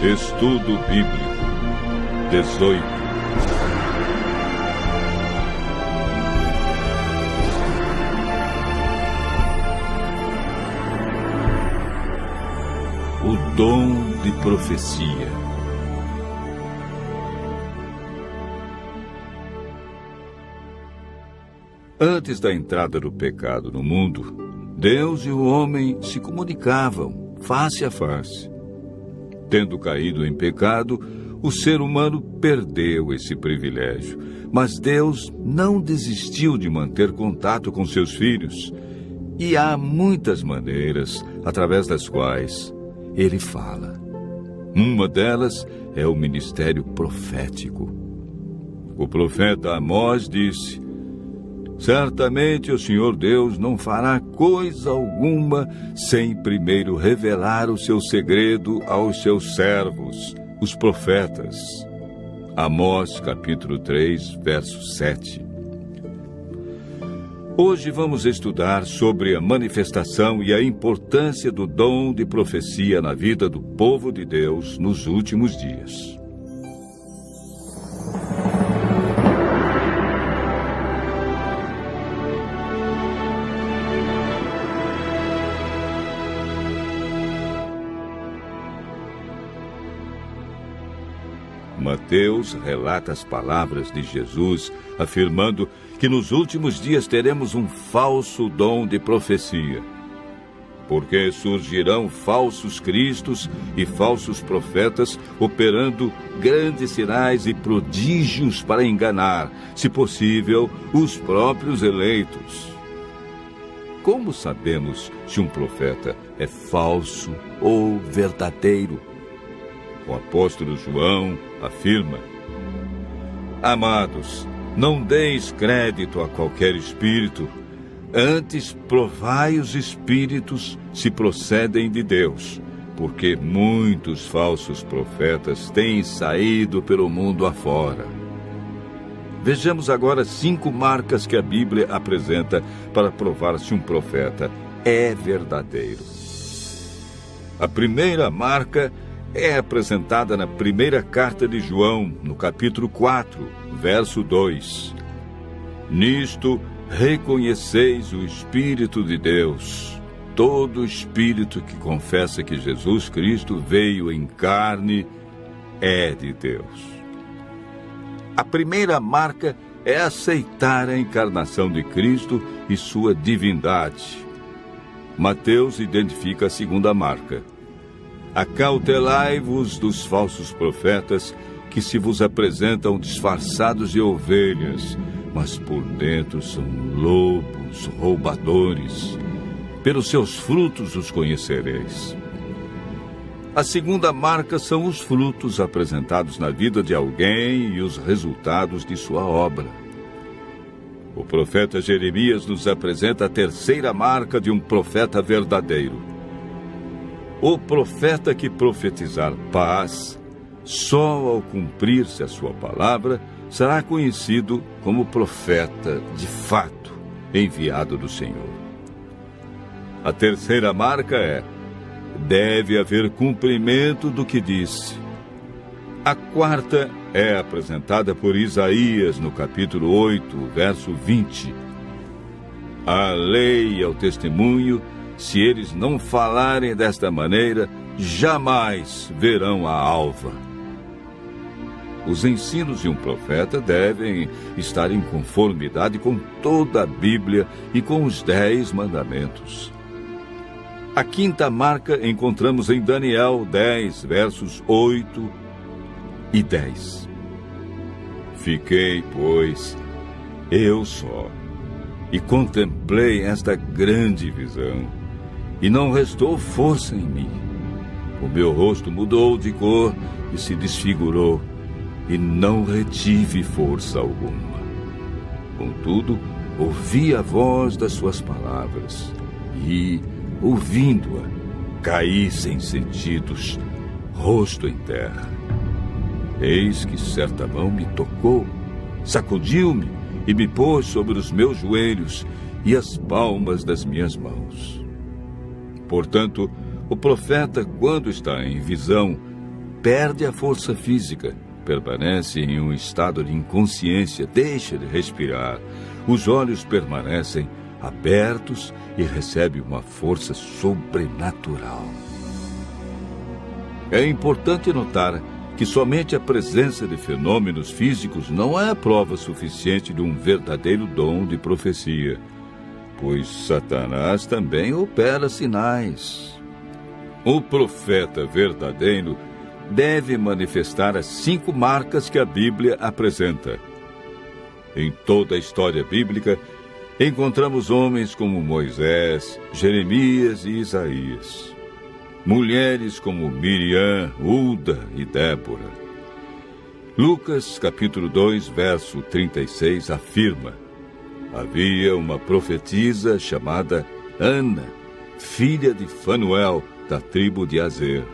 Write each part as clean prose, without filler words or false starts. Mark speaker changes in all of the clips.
Speaker 1: Estudo Bíblico 18. O dom de profecia. Antes da entrada do pecado no mundo, Deus e o homem se comunicavam face a face. Tendo caído em pecado, o ser humano perdeu esse privilégio. Mas Deus não desistiu de manter contato com seus filhos. E há muitas maneiras através das quais Ele fala. Uma delas é o ministério profético. O profeta Amós disse: certamente o Senhor Deus não fará coisa alguma sem primeiro revelar o seu segredo aos seus servos, os profetas. Amós, capítulo 3, verso 7. Hoje vamos estudar sobre a manifestação e a importância do dom de profecia na vida do povo de Deus nos últimos dias. Mateus relata as palavras de Jesus, afirmando que nos últimos dias teremos um falso dom de profecia. Porque surgirão falsos cristos e falsos profetas, operando grandes sinais e prodígios para enganar, se possível, os próprios eleitos. Como sabemos se um profeta é falso ou verdadeiro? O apóstolo João afirma: amados, não deis crédito a qualquer espírito, antes provai os espíritos se procedem de Deus, porque muitos falsos profetas têm saído pelo mundo afora. Vejamos agora 5 marcas que a Bíblia apresenta para provar se um profeta é verdadeiro. A primeira marca é apresentada na primeira carta de João, no capítulo 4, verso 2. Nisto reconheceis o Espírito de Deus. Todo espírito que confessa que Jesus Cristo veio em carne é de Deus. A primeira marca é aceitar a encarnação de Cristo e sua divindade. Mateus identifica a segunda marca: acautelai-vos dos falsos profetas que se vos apresentam disfarçados de ovelhas, mas por dentro são lobos roubadores. Pelos seus frutos os conhecereis. A segunda marca são os frutos apresentados na vida de alguém e os resultados de sua obra. O profeta Jeremias nos apresenta a terceira marca de um profeta verdadeiro. O profeta que profetizar paz, só ao cumprir-se a sua palavra, será conhecido como profeta de fato, enviado do Senhor. A terceira marca é: deve haver cumprimento do que disse. A quarta é apresentada por Isaías no capítulo 8, verso 20. A lei e ao testemunho, se eles não falarem desta maneira, jamais verão a alva. Os ensinos de um profeta devem estar em conformidade com toda a Bíblia e com os 10 mandamentos. A quinta marca encontramos em Daniel 10, versos 8 e 10. Fiquei, pois, eu só, e contemplei esta grande visão. E não restou força em mim. O meu rosto mudou de cor e se desfigurou, e não retive força alguma. Contudo, ouvi a voz das suas palavras, e, ouvindo-a, caí sem sentidos, rosto em terra. Eis que certa mão me tocou, sacudiu-me e me pôs sobre os meus joelhos e as palmas das minhas mãos. Portanto, o profeta, quando está em visão, perde a força física, permanece em um estado de inconsciência, deixa de respirar, os olhos permanecem abertos e recebe uma força sobrenatural. É importante notar que somente a presença de fenômenos físicos não é a prova suficiente de um verdadeiro dom de profecia, pois Satanás também opera sinais. O profeta verdadeiro deve manifestar as 5 marcas que a Bíblia apresenta. Em toda a história bíblica, encontramos homens como Moisés, Jeremias e Isaías. Mulheres como Miriam, Hulda e Débora. Lucas, capítulo 2, verso 36, afirma: havia uma profetisa chamada Ana, filha de Fanuel, da tribo de Azer.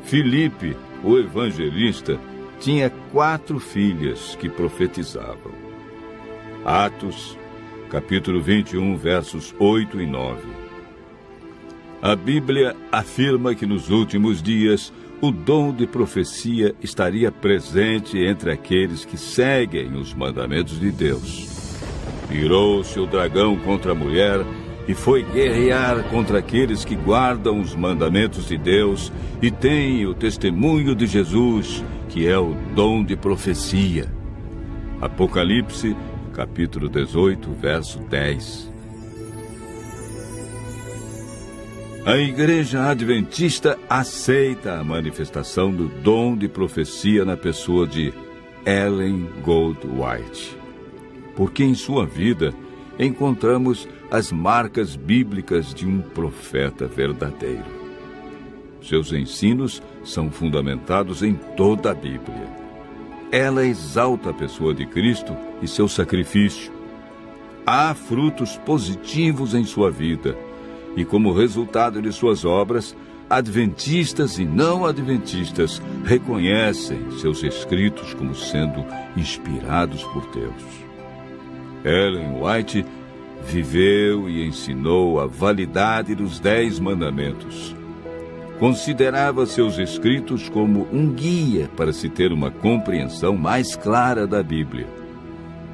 Speaker 1: Filipe, o evangelista, tinha 4 filhas que profetizavam. Atos, capítulo 21, versos 8 e 9. A Bíblia afirma que nos últimos dias o dom de profecia estaria presente entre aqueles que seguem os mandamentos de Deus. Virou-se o dragão contra a mulher e foi guerrear contra aqueles que guardam os mandamentos de Deus e têm o testemunho de Jesus, que é o dom de profecia. Apocalipse, capítulo 18, verso 10. A Igreja Adventista aceita a manifestação do dom de profecia na pessoa de Ellen Goldwhite, porque em sua vida encontramos as marcas bíblicas de um profeta verdadeiro. Seus ensinos são fundamentados em toda a Bíblia. Ela exalta a pessoa de Cristo e seu sacrifício. Há frutos positivos em sua vida, e como resultado de suas obras, adventistas e não adventistas reconhecem seus escritos como sendo inspirados por Deus. Ellen White viveu e ensinou a validade dos 10 mandamentos. Considerava seus escritos como um guia para se ter uma compreensão mais clara da Bíblia.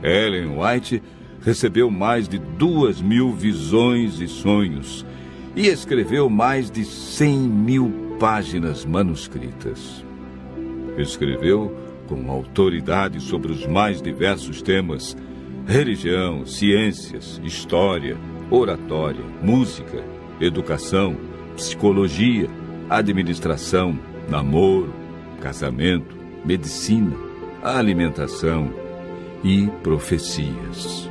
Speaker 1: Ellen White recebeu mais de 2.000 visões e sonhos e escreveu mais de 100.000 páginas manuscritas. Escreveu com autoridade sobre os mais diversos temas: religião, ciências, história, oratória, música, educação, psicologia, administração, namoro, casamento, medicina, alimentação e profecias.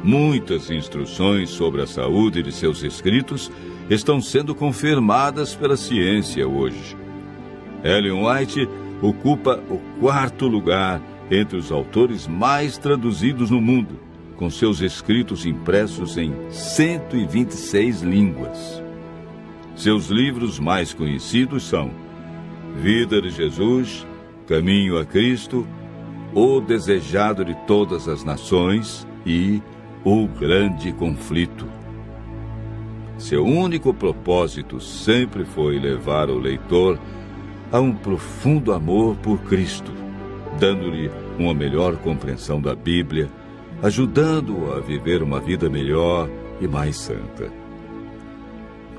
Speaker 1: Muitas instruções sobre a saúde de seus escritos estão sendo confirmadas pela ciência hoje. Ellen White ocupa o 4º lugar entre os autores mais traduzidos no mundo, com seus escritos impressos em 126 línguas. Seus livros mais conhecidos são Vida de Jesus, Caminho a Cristo, O Desejado de Todas as Nações e O Grande Conflito. Seu único propósito sempre foi levar o leitor a um profundo amor por Cristo, dando-lhe uma melhor compreensão da Bíblia, ajudando-o a viver uma vida melhor e mais santa.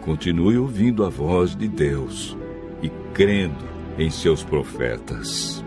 Speaker 1: Continue ouvindo a voz de Deus e crendo em seus profetas.